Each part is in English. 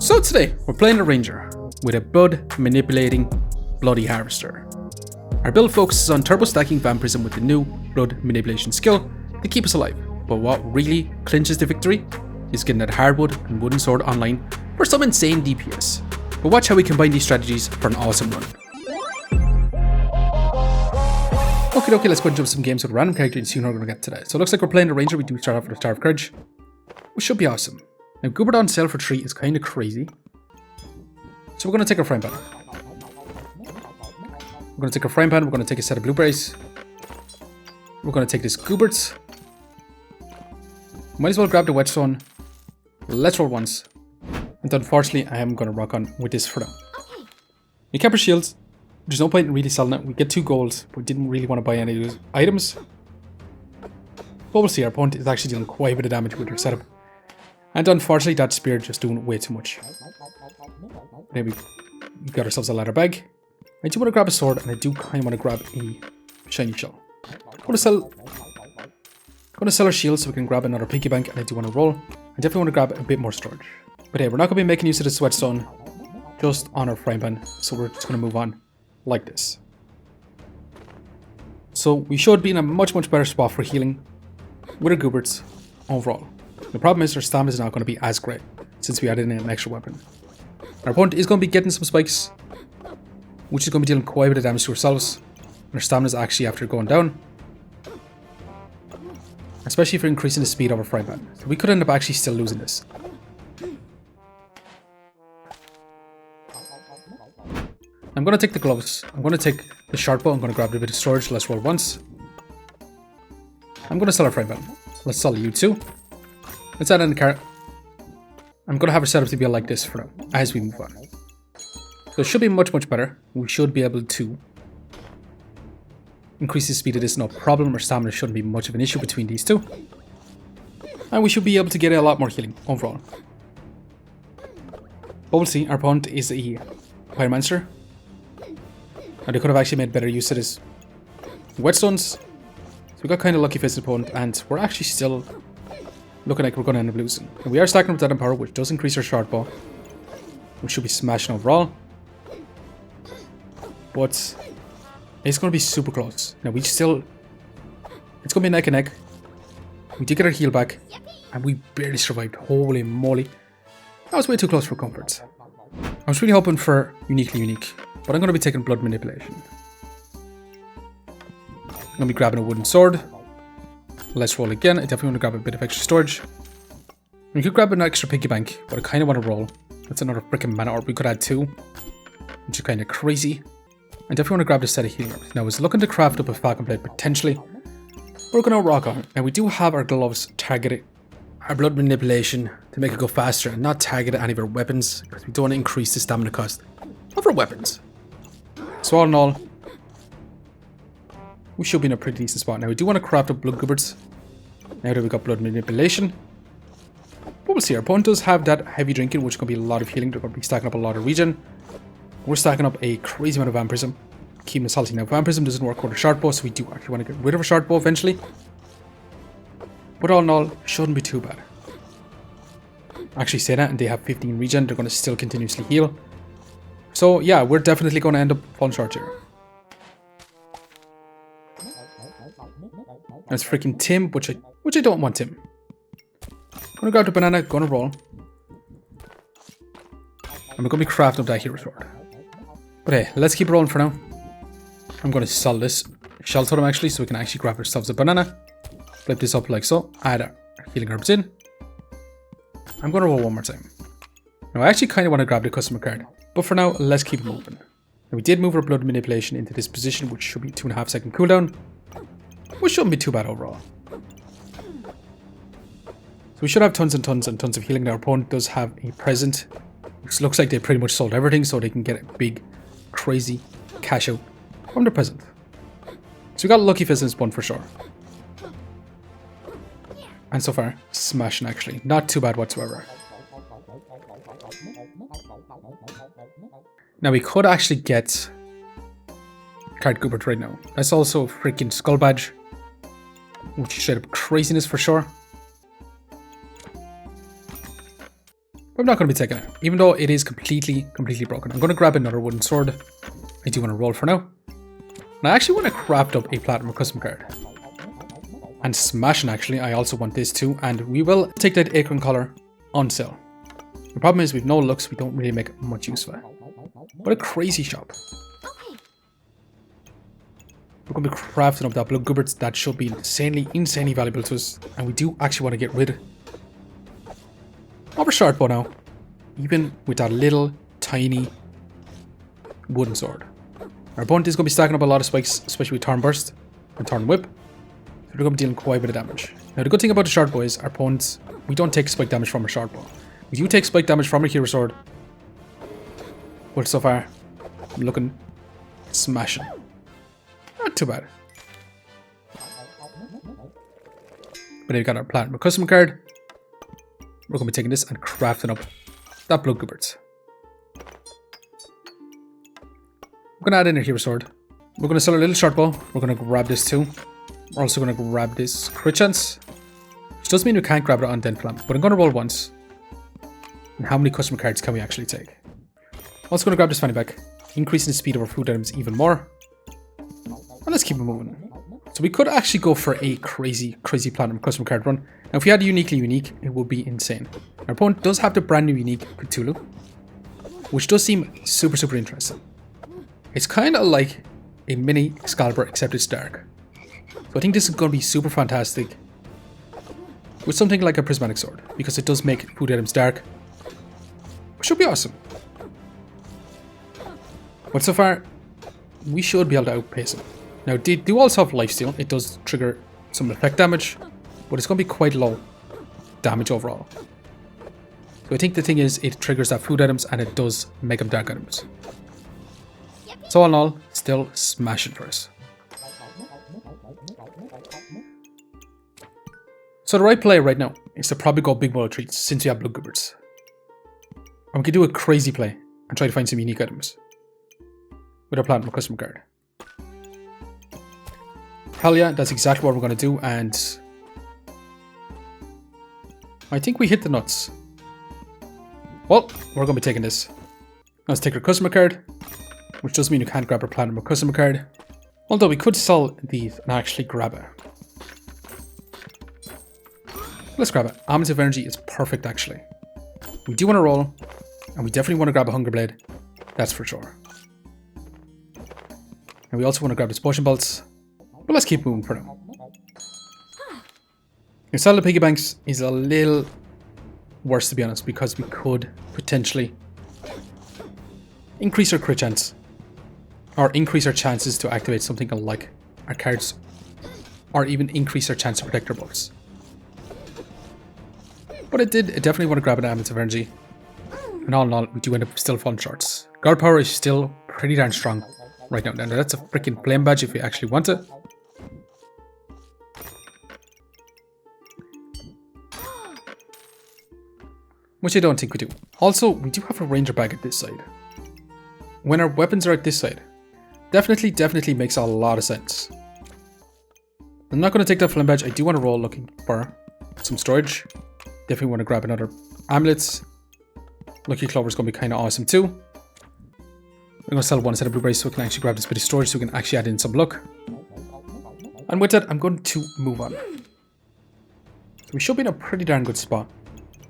So today, we're playing a ranger with a blood manipulating bloody harvester. Our build focuses on turbo stacking vampirism with the new blood manipulation skill to keep us alive. But what really clinches the victory is getting that hardwood and wooden sword online for some insane DPS. But watch how we combine these strategies for an awesome run. Okay, let's go and jump some games with a random character and see who we're going to get today. So it looks like we're playing a ranger. We do start off with a Star of Courage, which should be awesome. Now, Goober on sale for 3 is kind of crazy. So we're going to take our frying pan. We're going to take our frying pan, we're going to take a set of blueberries. We're going to take this Goobert. Might as well grab the whetstone. Let's roll once. And unfortunately, I am going to rock on with this for now. You cap our shields. There's no point in really selling it. We get 2 gold, but we didn't really want to buy any of those items. But we'll see, our opponent is actually dealing quite a bit of damage with her setup. And unfortunately, that spear just doing way too much. Maybe we got ourselves a ladder bag. I do want to grab a sword, and I do kind of want to grab a shiny shell. I'm going to sell our shield so we can grab another piggy bank, and I do want to roll. I definitely want to grab a bit more storage. But hey, we're not going to be making use of this whetstone just on our frying pan, so we're just going to move on like this. So we should be in a much better spot for healing with our Gooberts overall. The problem is our stamina is not going to be as great since we added in an extra weapon. Our opponent is going to be getting some spikes, which is going to be dealing quite a bit of damage to ourselves. And our stamina is actually after going down, especially if we're increasing the speed of our frying pan. So we could end up actually still losing this. I'm going to take the gloves. I'm going to take the sharp bow. I'm going to grab a bit of storage. Let's roll once. I'm going to sell our frying pan. Let's sell you too. Let's add in the cart. I'm going to have it set up to be like this for now as we move on. So it should be much better. We should be able to increase the speed of this, no problem. Our stamina shouldn't be much of an issue between these two. And we should be able to get a lot more healing overall. But we'll see. Our opponent is a pyromancer. And they could have actually made better use of this whetstones. So we got kind of lucky facing opponent, and we're actually still looking like we're going to end up losing. And we are stacking up that power, which does increase our short bow, which should be smashing overall. But it's going to be super close. Now it's going to be neck and neck. We did get our heal back, and we barely survived. Holy moly. That was way too close for comfort. I was really hoping for uniquely unique, but I'm going to be taking blood manipulation. I'm going to be grabbing a wooden sword. Let's roll again. I definitely want to grab a bit of extra storage. We could grab an extra piggy bank, but I kind of want to roll. That's another freaking mana orb. We could add 2, which is kind of crazy. I definitely want to grab this set of healing herbs. Now I was looking to craft up a falcon blade potentially. We're going to rock on. Now we do have our gloves targeted our blood manipulation to make it go faster and not target any of our weapons, because we don't want to increase the stamina cost of our weapons. So all in all, we should be in a pretty decent spot. Now we do want to craft up blood Gooberts now that we got blood manipulation. But we'll see. Our opponent does have that heavy drinking, which is going to be a lot of healing. They're going to be stacking up a lot of regen. We're stacking up a crazy amount of vampirism, keeping us healthy. Now vampirism doesn't work with a short bow, so we do actually want to get rid of our short bow eventually. But all in all, shouldn't be too bad. Actually say that, and they have 15 regen. They're going to still continuously heal. So yeah, we're definitely going to end up falling short here. That's freaking Tim, which I don't want Tim. Gonna grab the banana, gonna roll. And we're gonna be crafting up that hero sword. But hey, let's keep rolling for now. I'm gonna sell this shell totem actually, so we can actually grab ourselves a banana. Flip this up like so. Add our healing herbs in. I'm gonna roll one more time. Now I actually kind of want to grab the customer card, but for now, let's keep moving. Now we did move our blood manipulation into this position, which should be 2.5 second cooldown, which shouldn't be too bad overall. So we should have tons and tons of healing. Our opponent does have a present, which looks like they pretty much sold everything, so they can get a big, crazy cash out from the present. So we got lucky fizz in this one for sure. And so far, smashing actually. Not too bad whatsoever. Now we could actually get card Goobert right now. That's also a freaking skull badge, which is straight up craziness for sure. I'm not going to be taking it, even though it is completely broken. I'm going to grab another wooden sword. I do want to roll for now. And I actually want to craft up a platinum custom card. And smashing, actually, I also want this too. And we will take that acorn collar on sale. The problem is we've no looks, we don't really make much use of it. What a crazy shop. We're going to be crafting up that blood goobers. That should be insanely valuable to us. And we do actually want to get rid of our short bow now. Even with that little tiny wooden sword. Our opponent is going to be stacking up a lot of spikes, especially with Turn Burst and Turn Whip. So they're going to be dealing quite a bit of damage. Now the good thing about the short bow is our opponents, we don't take spike damage from our short bow. We do take spike damage from our hero sword. But so far, I'm looking smashing. Not too bad. But we've got our platinum custom card. We're going to be taking this and crafting up that blood goobers. We're going to add in a hero sword. We're going to sell our little short bow. We're going to grab this too. We're also going to grab this crit chance. Which does mean we can't grab it on Den Flam. But I'm going to roll once. And how many customer cards can we actually take? Also going to grab this fanny pack. Increasing the speed of our food items even more. And let's keep it moving. So we could actually go for a crazy platinum custom card run. Now if we had uniquely unique, it would be insane. Our opponent does have the brand new unique Cthulhu. Which does seem super interesting. It's kind of like a mini Excalibur, except it's dark. So I think this is going to be super fantastic with something like a prismatic sword, because it does make food items dark, which should be awesome. But so far, we should be able to outpace him. Now, they do also have lifesteal. It does trigger some effect damage, but it's going to be quite low damage overall. So I think the thing is, it triggers that food items and it does make them dark items. So all in all, still smashing for us. So the right play right now is to probably go big bowl of treats since we have blood goobers. And we could do a crazy play and try to find some unique items with our platinum custom card. Hell yeah, that's exactly what we're going to do, and I think we hit the nuts. Well, we're going to be taking this. Let's take our customer card, which does mean you can't grab our platinum customer card. Although we could sell these and actually grab it. Let's grab it. Amulet of Energy is perfect actually. We do want to roll, and we definitely want to grab a Hunger Blade. That's for sure. And we also want to grab this potion bolts. But let's keep moving for now. Your sell the piggy banks is a little worse to be honest, because we could potentially increase our crit chance. Or increase our chances to activate something like our cards. Or even increase our chance to protect our buffs. But I definitely want to grab an Amulet of Energy. And all in all, we do end up still falling short. Guard power is still pretty darn strong right now. Now that's a freaking flame badge if we actually want it. Which I don't think we do. Also, we do have a ranger bag at this side. When our weapons are at this side, definitely makes a lot of sense. I'm not going to take that flame badge. I do want to roll looking for some storage. Definitely want to grab another amulets. Lucky Clover is going to be kind of awesome too. I'm going to sell one set of blueberries so we can actually grab this bit of storage so we can actually add in some luck. And with that, I'm going to move on. So we should be in a pretty darn good spot.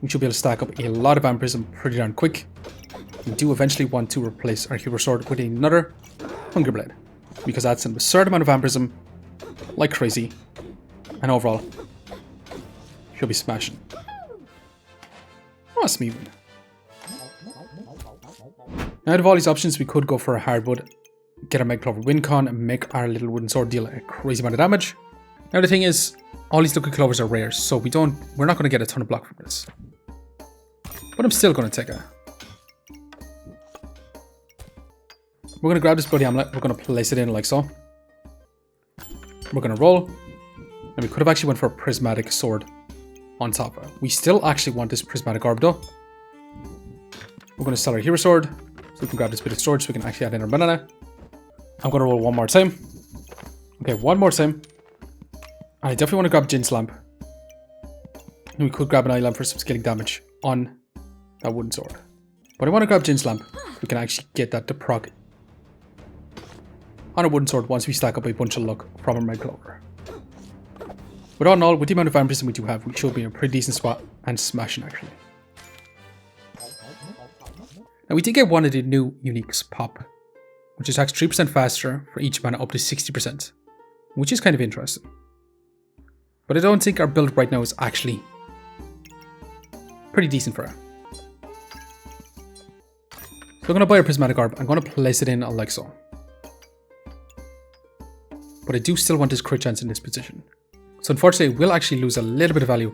We should be able to stack up a lot of Vampirism pretty darn quick. We do eventually want to replace our Hero Sword with another Hunger Blade, because that's an absurd amount of Vampirism, like crazy, and overall, she'll be smashing. Oh, it's moving. Now, out of all these options, we could go for a Hardwood, get our Megaclover Wincon, and make our little wooden sword deal a crazy amount of damage. Now, the thing is, all these Lucky Clovers are rare, so we're not going to get a ton of block from this. But I'm still going to take it. We're going to grab this bloody amulet. We're going to place it in like so. We're going to roll. And we could have actually went for a prismatic sword on top of it. We still actually want this prismatic orb though. We're going to sell our hero sword. So we can grab this bit of storage so we can actually add in our banana. I'm going to roll one more time. Okay, one more time. And I definitely want to grab Jin's lamp. And we could grab an eye lamp for some scaling damage on that wooden sword. But I want to grab Jin's lamp. We can actually get that to proc on a wooden sword once we stack up a bunch of luck from our Megaclover. But all in all, with the amount of Vampirism we do have, we should be in a pretty decent spot and smashing actually. Now we did get one of the new uniques pop, which attacks 3% faster for each mana up to 60%, which is kind of interesting. But I don't think our build right now is actually pretty decent for it. So I'm going to buy a Prismatic Orb. I'm going to place it in like so. But I do still want this crit chance in this position. So unfortunately, we'll actually lose a little bit of value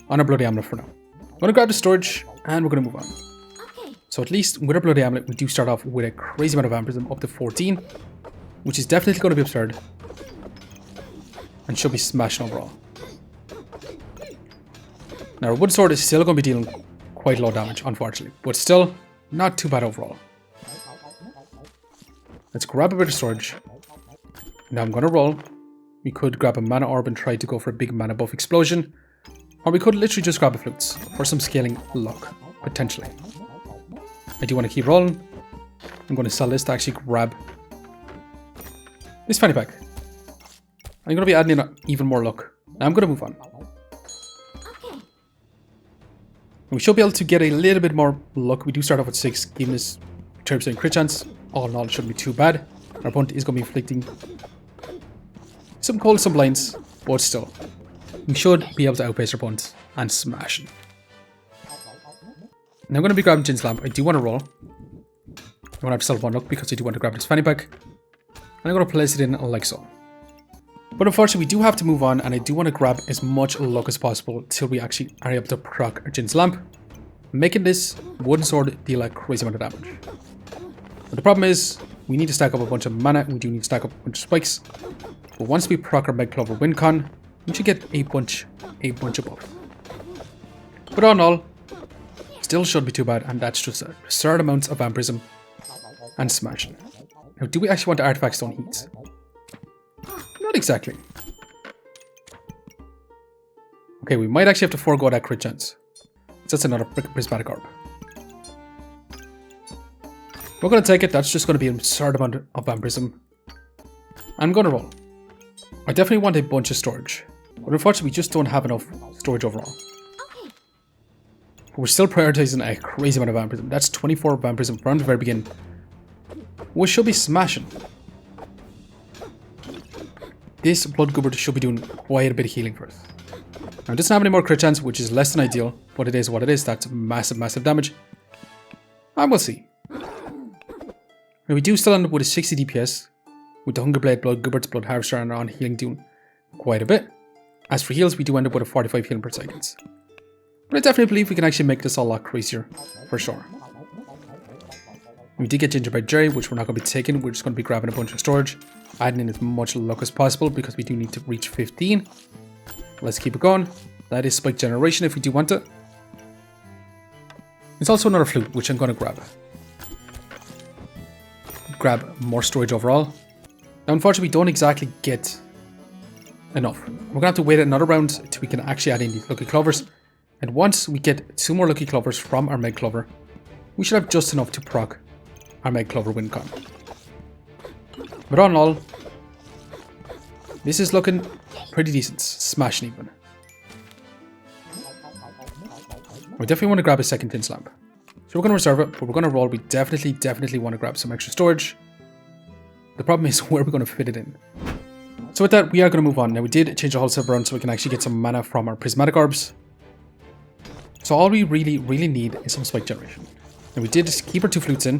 on our Bloody Amulet for now. I'm going to grab the storage and we're going to move on. So at least with our Bloody Amulet, we do start off with a crazy amount of Vampirism, up to 14, which is definitely going to be absurd. And should be smashing overall. Now our Wood Sword is still going to be dealing quite low damage, unfortunately. But still, not too bad overall. Let's grab a bit of storage. Now I'm going to roll. We could grab a Mana Orb and try to go for a big Mana Buff Explosion. Or we could literally just grab a Flutes for some scaling luck, potentially. I do want to keep rolling. I'm going to sell this to actually grab this fanny pack. I'm going to be adding in even more luck. Now I'm going to move on. We should be able to get a little bit more luck. We do start off with 6, giving us 30% crit chance. All in all, it shouldn't be too bad. Our opponent is going to be inflicting some cold, some blinds, but still, we should be able to outpace our opponent and smash him. Now I'm going to be grabbing Jin's lamp. I do want to roll. I want to have to sell 1 luck because I do want to grab this fanny pack. And I'm going to place it in like so. But unfortunately, we do have to move on, and I do want to grab as much luck as possible till we actually are able to proc our Jin's lamp, making this wooden sword deal a crazy amount of damage. But the problem is, we need to stack up a bunch of mana, we do need to stack up a bunch of spikes. But once we proc our Megaclover win con, we should get a bunch of buff. But all in all, still shouldn't be too bad, and that's just absurd amounts of Vampirism and smashing. Now, do we actually want the Artifact Stone Heats? Not exactly. Okay, we might actually have to forego that crit chance. So that's another Prismatic Orb. We're going to take it. That's just going to be an absurd amount of Vampirism. I'm going to roll. I definitely want a bunch of storage. But unfortunately, we just don't have enough storage overall. But we're still prioritizing a crazy amount of Vampirism. That's 24 Vampirism from the very beginning. We should be smashing. This Blood Goober should be doing quite a bit of healing for us. Now, it doesn't have any more crit chance, which is less than ideal, but it is what it is. That's massive, massive damage. And we'll see. Now, we do still end up with a 60 DPS, with the Hunger Blade, Blood Goober's Blood Harvester, and on healing doing quite a bit. As for heals, we do end up with a 45 healing per second. But I definitely believe we can actually make this a lot crazier, for sure. We did get Gingerbread Jerry, which we're not going to be taking. We're just going to be grabbing a bunch of storage, adding in as much luck as possible because we do need to reach 15. Let's keep it going. That is Spike Generation if we do want it. There's also another Flute, which I'm going to grab. Grab more storage overall. Now, unfortunately, we don't exactly get enough. We're going to have to wait another round until we can actually add in these Lucky Clovers. And once we get 2 more Lucky Clovers from our Megaclover, we should have just enough to proc our Megaclover win con. But all in all, this is looking pretty decent. Smashing even. We definitely want to grab a second Tin Lamp. So we're going to reserve it, but we're going to roll. We definitely want to grab some extra storage. The problem is where we're going to fit it in. So with that, we are going to move on. Now, we did change the whole server around so we can actually get some mana from our Prismatic Orbs. So all we really need is some Spike Generation. And we did keep our 2 Flutes in,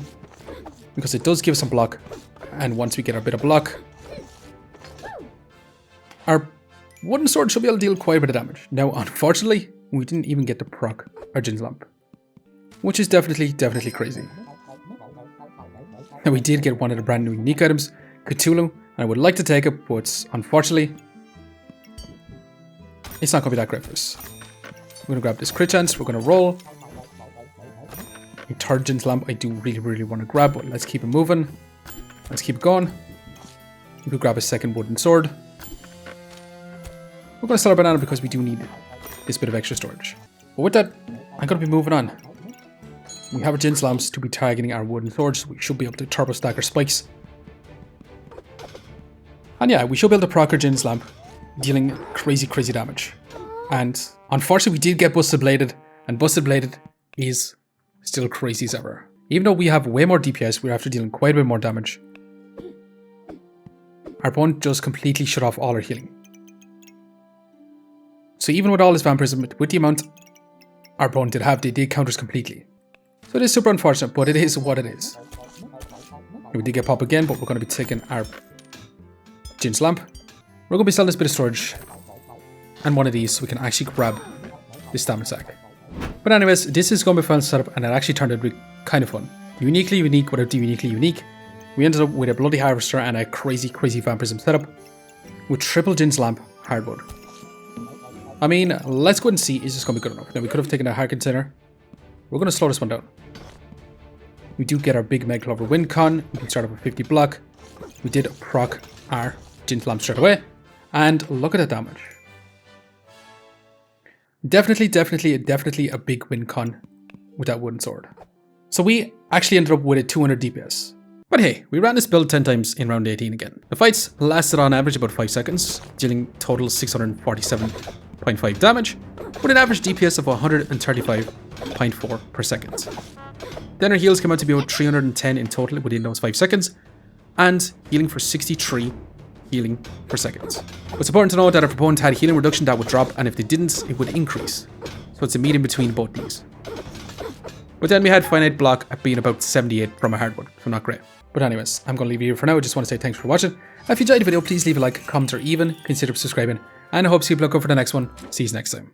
because it does give us some block. And once we get a bit of block, our Wooden Sword should be able to deal quite a bit of damage. Now, unfortunately, we didn't even get to proc our Jin's Lamp, which is definitely crazy. Now, we did get one of the brand new unique items, Cthulhu, and I would like to take it, but unfortunately, it's not going to be that great for us. We're going to grab this crit chance, we're going to roll. A third Jin's Lamp I do really want to grab, but let's keep it moving. Let's keep it going. We could grab a second Wooden Sword. We're going to sell our banana because we do need this bit of extra storage. But with that, I'm going to be moving on. We have our Jin Slams to be targeting our wooden swords, so we should be able to turbo stack our spikes. And yeah, we should be able to proc our Jin Slam, dealing crazy damage. And unfortunately we did get Busted Bladed, and Busted Bladed is still crazy as ever. Even though we have way more DPS, we're after dealing quite a bit more damage. Our opponent just completely shut off all our healing. So even with all this Vampirism, with the amount our opponent did have, they did counters completely. So it is super unfortunate, but it is what it is. We did get pop again, but we're going to be taking our Jin's Lamp. We're going to be selling this bit of storage and one of these so we can actually grab this stamina sack. But anyways, this is going to be a fun setup, and it actually turned out to be kind of fun. Uniquely unique without the uniquely unique. We ended up with a Bloody Harvester and a crazy Vampirism setup with triple Jin's Lamp Hardwood. I mean, let's go and see, is this going to be good enough? Now, we could have taken a hard container. We're going to slow this one down. We do get our big Megaclover win con. We can start up with 50 block. We did proc our Jin's Lamp straight away. And look at the damage. Definitely a big win con with that wooden sword. So we actually ended up with a 200 DPS. But hey, we ran this build 10 times in round 18 again. The fights lasted on average about 5 seconds, dealing total 647.5 damage, with an average DPS of 135.4 per second. Then our heals came out to be about 310 in total within those 5 seconds, and healing for 63 healing per second. It's important to note that if opponent had healing reduction, that would drop, and if they didn't, it would increase. So it's a medium between both these. But then we had finite block at being about 78 from a Hardwood, so not great. But anyways, I'm going to leave you here for now. I just want to say thanks for watching. If you enjoyed the video, please leave a like, comment, or even consider subscribing. And I hope to see you back up for the next one. See you next time.